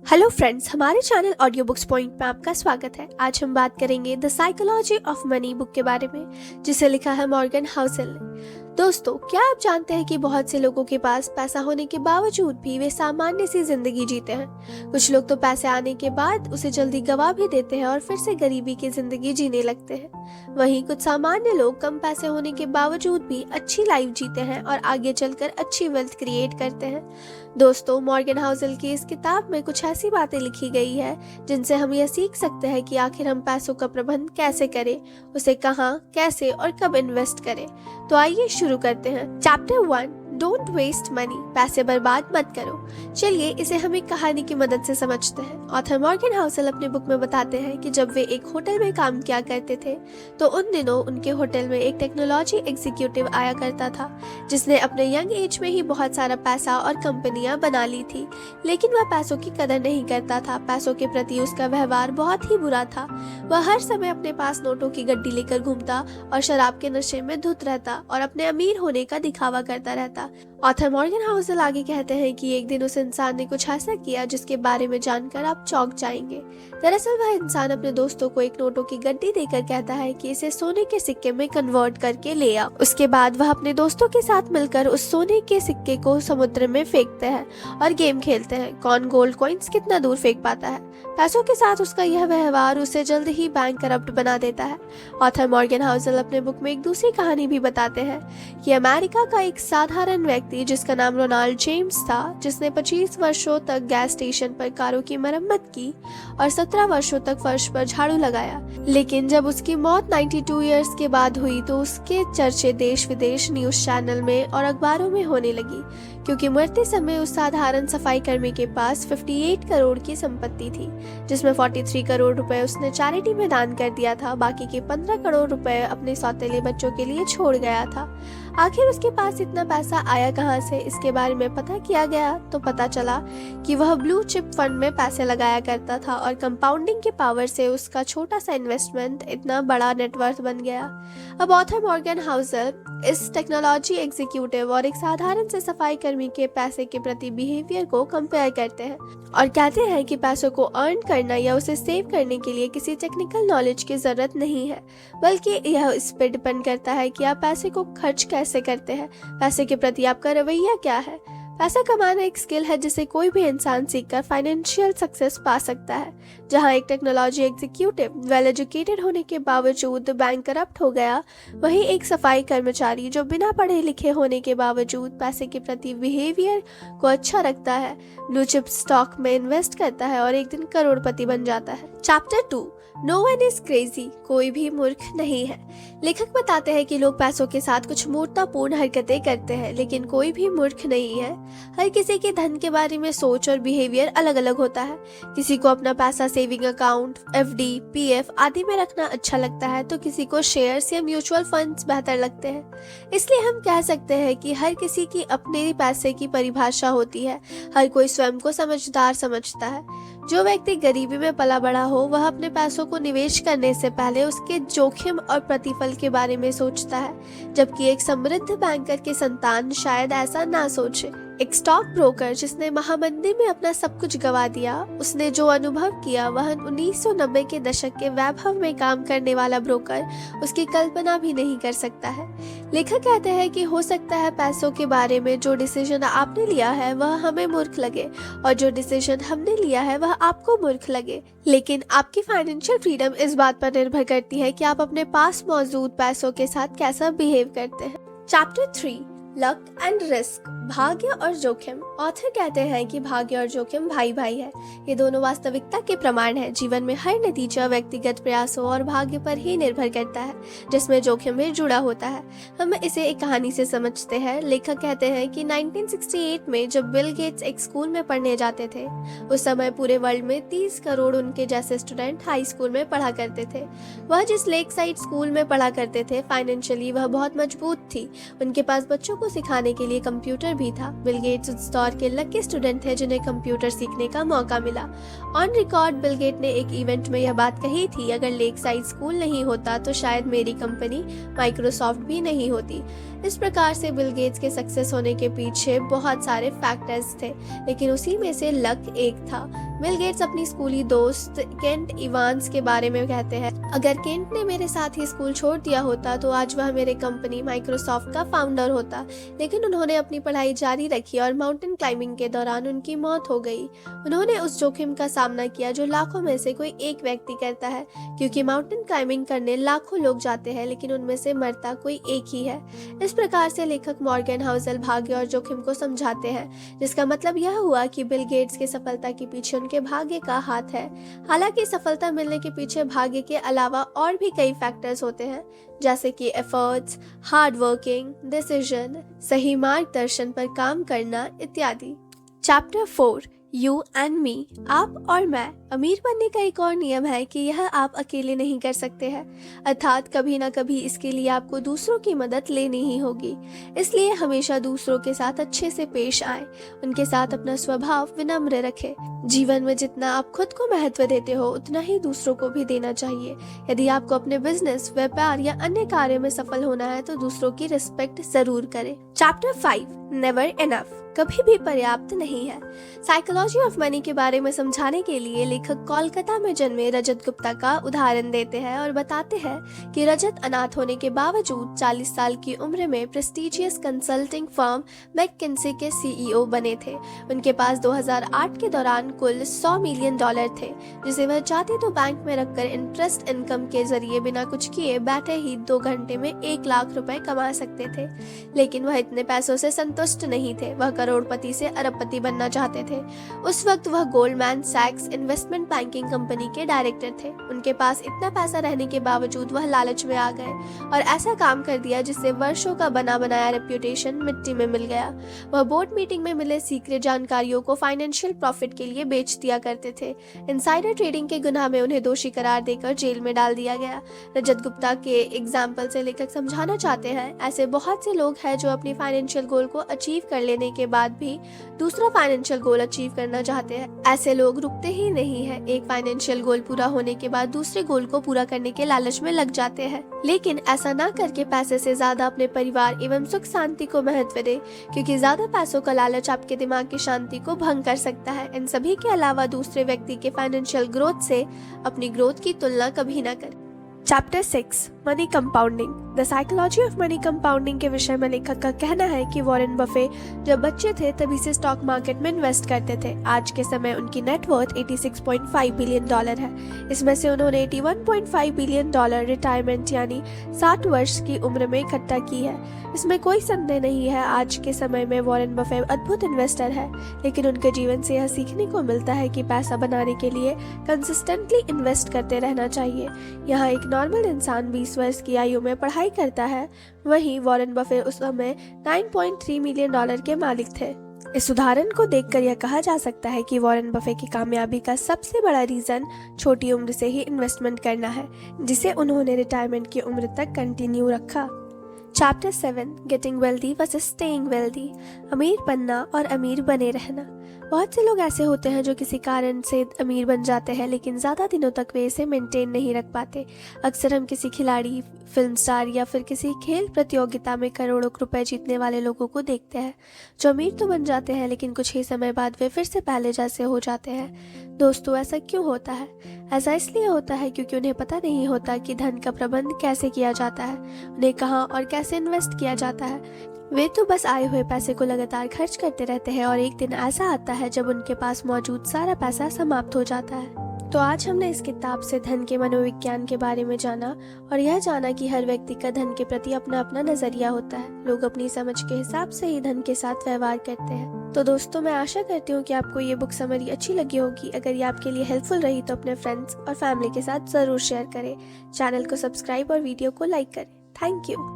Hello friends, हमारे channel audio books point में आपका स्वागत है। आज हम बात करेंगे the psychology of money book के बारे में, जिसे लिखा है मॉर्गन हाउसेल ने। दोस्तों, क्या आप जानते हैं कि बहुत से लोगों के पास पैसा होने के बावजूद भी वे सामान्य सी जिंदगी जीते हैं। कुछ लोग तो पैसे आने के बाद उसे जल्दी गवा भी देते हैं और फिर से गरीबी की जिंदगी जीने लगते हैं। वहीं कुछ सामान्य लोग कम पैसे होने के बावजूद भी अच्छी लाइफ जीते हैं और आगे चलकर अच्छी वेल्थ क्रिएट करते हैं। दोस्तों, मॉर्गन हाउसेल की इस किताब में कुछ ऐसी बातें लिखी गई है जिनसे हम यह सीख सकते हैं कि आखिर हम पैसों का प्रबंध कैसे करें, उसे कहाँ, कैसे और कब इन्वेस्ट करें। तो आइए शुरू करते हैं। चैप्टर 1, डोंट वेस्ट मनी, पैसे बर्बाद मत करो। चलिए इसे हम एक कहानी की मदद से समझते हैं। ऑथर मॉर्गन हाउसेल अपने बुक में बताते हैं कि जब वे एक होटल में काम किया करते थे तो उन दिनों उनके होटल में एक टेक्नोलॉजी एग्जीक्यूटिव आया करता था जिसने अपने यंग एज में ही बहुत सारा पैसा और कंपनियां बना ली थी। लेकिन वह पैसों की कदर नहीं करता था। पैसों के प्रति उसका व्यवहार बहुत ही बुरा था। वह हर समय अपने पास नोटों की गड्डी लेकर घूमता और शराब के नशे में धुत रहता और अपने अमीर होने का दिखावा करता रहता। ऑथर मॉर्गन हाउसेल आगे कहते हैं कि एक दिन उस इंसान ने कुछ ऐसा किया जिसके बारे में जानकर आप चौंक जाएंगे। दरअसल वह इंसान अपने दोस्तों को एक नोटों की गड्डी देकर कहता है कि इसे सोने के सिक्के में कन्वर्ट करके ले आओ। उसके बाद वह अपने दोस्तों के साथ मिलकर उस सोने के सिक्के को समुद्र में फेंकते हैं और गेम खेलते हैं, कौन गोल्ड कॉइन्स कितना दूर फेंक पाता है। पैसों के साथ उसका यह व्यवहार उसे जल्द ही बैंक करप्ट बना देता है। ऑथर मॉर्गन हाउसेल अपने बुक में एक दूसरी कहानी भी बताते हैं कि अमेरिका का एक साधारण व्यक्ति जिसका नाम रोनाल्ड जेम्स था, जिसने 25 वर्षों तक गैस स्टेशन पर कारों की मरम्मत की और 17 वर्षों तक फर्श पर झाड़ू लगाया। लेकिन जब उसकी मौत 92 इयर्स के बाद हुई तो उसके चर्चे देश विदेश न्यूज चैनल में और अखबारों में होने लगी, क्योंकि मरते समय उस साधारण सफाई कर्मी के पास 58 करोड़ की संपत्ति थी, जिसमें 43 करोड़ रुपए उसने चैरिटी में दान कर दिया था। बाकी के 15 करोड़ रुपए अपने सौतेले बच्चों के लिए छोड़ गया था। आखिर उसके पास इतना पैसा आया कहां से, इसके बारे में पता किया गया तो पता चला कि वह ब्लू चिप फंड में पैसे लगाया करता था और कंपाउंडिंग के पावर से उसका छोटा सा इन्वेस्टमेंट इतना बड़ा नेटवर्थ बन गया। अब ऑथर मॉर्गन हाउसेल इस टेक्नोलॉजी एग्जीक्यूटिव और एक साधारण से सफाई कर्मी के पैसे के प्रति बिहेवियर को कंपेयर करते हैं और कहते हैं कि पैसों को अर्न करना या उसे सेव करने के लिए किसी टेक्निकल नॉलेज की जरूरत नहीं है, बल्कि यह इस पर डिपेंड करता है कि आप पैसे को खर्च कैसे करते हैं, पैसे के प्रति आपका रवैया क्या है। पैसा कमाना एक स्किल है जिसे कोई भी इंसान सीखकर फाइनेंशियल सक्सेस पा सकता है। जहां एक टेक्नोलॉजी एग्जीक्यूटिव वेल एजुकेटेड होने के बावजूद बैंक करप्ट हो गया, वहीं एक सफाई कर्मचारी जो बिना पढ़े लिखे होने के बावजूद पैसे के प्रति बिहेवियर को अच्छा रखता है, ब्लू चिप स्टॉक में इन्वेस्ट करता है और एक दिन करोड़पति बन जाता है। Chapter 2, no one is crazy, कोई भी मूर्ख नहीं है। लेखक बताते हैं कि लोग पैसों के साथ कुछ मूर्खतापूर्ण हरकतें करते हैं, लेकिन कोई भी मूर्ख नहीं है। हर किसी के धन के बारे में सोच और बिहेवियर अलग अलग होता है। किसी को अपना पैसा सेविंग अकाउंट, एफडी, पीएफ आदि में रखना अच्छा लगता है, तो किसी को शेयर्स या म्यूचुअल फंड्स बेहतर लगते हैं। इसलिए हम कह सकते हैं कि हर किसी की अपने पैसे की परिभाषा होती है। हर कोई स्वयं को समझदार समझता है। जो व्यक्ति गरीबी में पला बड़ा हो, वह अपने पैसों को निवेश करने से पहले उसके जोखिम और प्रतिफल के बारे में सोचता है, जबकि एक समृद्ध बैंकर के संतान शायद ऐसा ना सोचे। एक स्टॉक ब्रोकर जिसने महामंदी में अपना सब कुछ गवा दिया, उसने जो अनुभव किया वह 1990 के दशक के वैभव में काम करने वाला ब्रोकर उसकी कल्पना भी नहीं कर सकता है। लेखक कहते हैं कि हो सकता है पैसों के बारे में जो डिसीजन आपने लिया है वह हमें मूर्ख लगे और जो डिसीजन हमने लिया है वह आपको मूर्ख लगे, लेकिन आपकी फाइनेंशियल फ्रीडम इस बात पर निर्भर करती है कि आप अपने पास मौजूद पैसों के साथ कैसा बिहेव करते हैं। चैप्टर 3, लक एंड रिस्क, भाग्य और जोखिम। ऑथर कहते हैं कि भाग्य और जोखिम भाई भाई है। ये दोनों वास्तविकता के प्रमाण हैं। जीवन में हर नतीजा व्यक्तिगत प्रयासों और भाग्य पर ही निर्भर करता है, जिसमें जोखिम भी जुड़ा होता है। हम इसे एक कहानी से समझते हैं। लेखक कहते हैं कि 1968 में जब बिल गेट्स एक स्कूल में पढ़ने जाते थे, उस समय पूरे वर्ल्ड में 30 करोड़ उनके जैसे स्टूडेंट हाई स्कूल में पढ़ा करते थे। वह जिस लेक साइड स्कूल में पढ़ा करते थे, फाइनेंशियली वह बहुत मजबूत थी। उनके पास बच्चों को सिखाने के लिए कंप्यूटर भी था। बिल गेट्स उस दौर के लकी स्टूडेंट थे जिन्हें कंप्यूटर सीखने का मौका मिला। ऑन रिकॉर्ड बिल गेट ने एक इवेंट में यह बात कही थी, अगर लेक साइड स्कूल नहीं होता तो शायद मेरी कंपनी माइक्रोसॉफ्ट भी नहीं होती। इस प्रकार से बिल गेट्स के सक्सेस होने के पीछे बहुत सारे फैक्टर्स थे, लेकिन उसी में से लक एक था। बिल गेट्स अपनी स्कूली दोस्त केंट इवांस के बारे में कहते हैं, अगर केंट ने मेरे साथ ही स्कूल छोड़ दिया होता तो आज वह मेरे कंपनी माइक्रोसॉफ्ट का फाउंडर होता, लेकिन उन्होंने अपनी पढ़ाई जारी रखी और माउंटेन क्लाइंबिंग के दौरान उनकी मौत हो गई। उन्होंने उस जोखिम का सामना किया जो लाखों में से कोई एक व्यक्ति करता है, क्योंकि माउंटेन क्लाइंबिंग करने लाखों लोग जाते हैं लेकिन उनमें से मरता कोई एक ही है। इस प्रकार से लेखक मॉर्गन हाउसेल भाग्य और जोखिम को समझाते हैं, जिसका मतलब यह हुआ कि बिल गेट्स की सफलता के पीछे उनके भाग्य का हाथ है। हालांकि सफलता मिलने के पीछे भाग्य के अलावा और भी कई फैक्टर्स होते हैं, जैसे कि एफर्ट्स, हार्ड वर्किंग, डिसीजन, सही मार्गदर्शन पर काम करना इत्यादि। चैप्टर 4 यू एंड मी, आप और मैं। अमीर बनने का एक और नियम है कि यह आप अकेले नहीं कर सकते हैं, अर्थात कभी ना कभी इसके लिए आपको दूसरों की मदद लेनी ही होगी। इसलिए हमेशा दूसरों के साथ अच्छे से पेश आए, उनके साथ अपना स्वभाव विनम्र रखें। जीवन में जितना आप खुद को महत्व देते हो उतना ही दूसरों को भी देना चाहिए। यदि आपको अपने बिजनेस, व्यापार या अन्य कार्य में सफल होना है तो दूसरों की रिस्पेक्ट जरूर करें। चैप्टर 5 नेवर इनफ, कभी भी पर्याप्त नहीं है। साइकोलॉजी ऑफ मनी के बारे में समझाने के लिए लेखक कोलकाता में जन्मे रजत गुप्ता का उदाहरण देते हैं और बताते हैं कि रजत अनाथ होने के बावजूद 40 साल की उम्र में प्रेस्टीजियस कंसल्टिंग फर्म मैककिन्से के सीईओ बने थे। उनके पास 2008 के दौरान कुल $100 मिलियन थे, जिसे वह चाहते तो बैंक में रखकर इंटरेस्ट इनकम के जरिए बिना कुछ किए बैठे ही 2 घंटे में 1 लाख रुपए कमा सकते थे। लेकिन वह इतने पैसों से संतुष्ट नहीं थे, वह करोड़पति से अरबपति बनना चाहते थे। उस वक्त वह गोल्डमैन सैक्स इन्वेस्टमेंट बैंकिंग कंपनी के डायरेक्टर थे। उनके पास इतना पैसा रहने के बावजूद वह लालच में आ गए और ऐसा काम कर दिया जिससे वर्षों का बना बनाया रेप्यूटेशन मिट्टी में मिल गया। वह बोर्ड मीटिंग में मिले सीक्रेट जानकारियों को फाइनेंशियल प्रॉफिट के लिए बेच दिया करते थे। इनसाइडर ट्रेडिंग के गुनाह में उन्हें दोषी करार देकर जेल में डाल दिया गया। रजत गुप्ता के एग्जाम्पल से लेखक समझाना चाहते हैं, ऐसे बहुत से लोग हैं जो अपनी फाइनेंशियल गोल को अचीव कर लेने के बाद भी दूसरा फाइनेंशियल गोल अचीव करना चाहते हैं। ऐसे लोग रुकते ही नहीं है, एक फाइनेंशियल गोल पूरा होने के बाद दूसरे गोल को पूरा करने के लालच में लग जाते हैं। लेकिन ऐसा ना करके पैसे से ज्यादा अपने परिवार एवं सुख शांति को महत्व दे, क्योंकि ज्यादा पैसों का लालच आपके दिमाग की शांति को भंग कर सकता है। इन सभी के अलावा दूसरे व्यक्ति के फाइनेंशियल ग्रोथ से अपनी ग्रोथ की तुलना कभी ना करें। Chapter 6 money compounding, the psychology of money compounding के विषय में लेखक का कहना है कि वॉरेन बफे जब बच्चे थे तभी से स्टॉक मार्केट में इन्वेस्ट करते थे। आज के समय उनकी नेटवर्थ $86.5 बिलियन है। इसमें से उन्होंने $81.5 बिलियन रिटायरमेंट यानी 60 वर्ष की उम्र में इकट्ठा की है। इसमें कोई संदेह नहीं है, आज के समय में वॉरेन बफे अद्भुत इन्वेस्टर है, लेकिन उनके जीवन से यह सीखने को मिलता है कि पैसा बनाने के लिए कंसिस्टेंटली इन्वेस्ट करते रहना चाहिए। यहाँ एक नॉर्मल इंसान 20 वर्ष की आयु में पढ़ाई करता है, वहीं वॉरेन बफे उस समय $9.3 मिलियन के मालिक थे। इस उदाहरण को देखकर यह कहा जा सकता है कि वॉरेन बफे की कामयाबी का सबसे बड़ा रीजन छोटी उम्र से ही इन्वेस्टमेंट करना है, जिसे उन्होंने रिटायरमेंट की उम्र तक कंटिन्यू रखा। Chapter 7 getting wealthy versus staying wealthy, अमीर बनना और अमीर बने रहना। बहुत से लोग ऐसे होते हैं जो किसी कारण से अमीर बन जाते हैं, लेकिन ज़्यादा दिनों तक वे इसे मेंटेन नहीं रख पाते। अक्सर हम किसी खिलाड़ी, फिल्म स्टार या फिर किसी खेल प्रतियोगिता में करोड़ों रुपए जीतने वाले लोगों को देखते हैं, जो अमीर तो बन जाते हैं लेकिन कुछ ही समय बाद वे फिर से पहले जैसे हो जाते हैं। दोस्तों, ऐसा क्यों होता है? ऐसा इसलिए होता है क्योंकि उन्हें पता नहीं होता कि धन का प्रबंध कैसे किया जाता है, उन्हें कहाँ और कैसे इन्वेस्ट किया जाता है। वे तो बस आए हुए पैसे को लगातार खर्च करते रहते हैं और एक दिन ऐसा आता है जब उनके पास मौजूद सारा पैसा समाप्त हो जाता है। तो आज हमने इस किताब से धन के मनोविज्ञान के बारे में जाना और यह जाना कि हर व्यक्ति का धन के प्रति अपना अपना नजरिया होता है। लोग अपनी समझ के हिसाब से ही धन के साथ व्यवहार करते हैं। तो दोस्तों, मैं आशा करती हूँ कि आपको ये बुक समरी अच्छी लगी होगी। अगर ये आपके लिए हेल्पफुल रही तो अपने फ्रेंड्स और फैमिली के साथ जरूर शेयर करें। चैनल को सब्सक्राइब और वीडियो को लाइक करें। Thank you.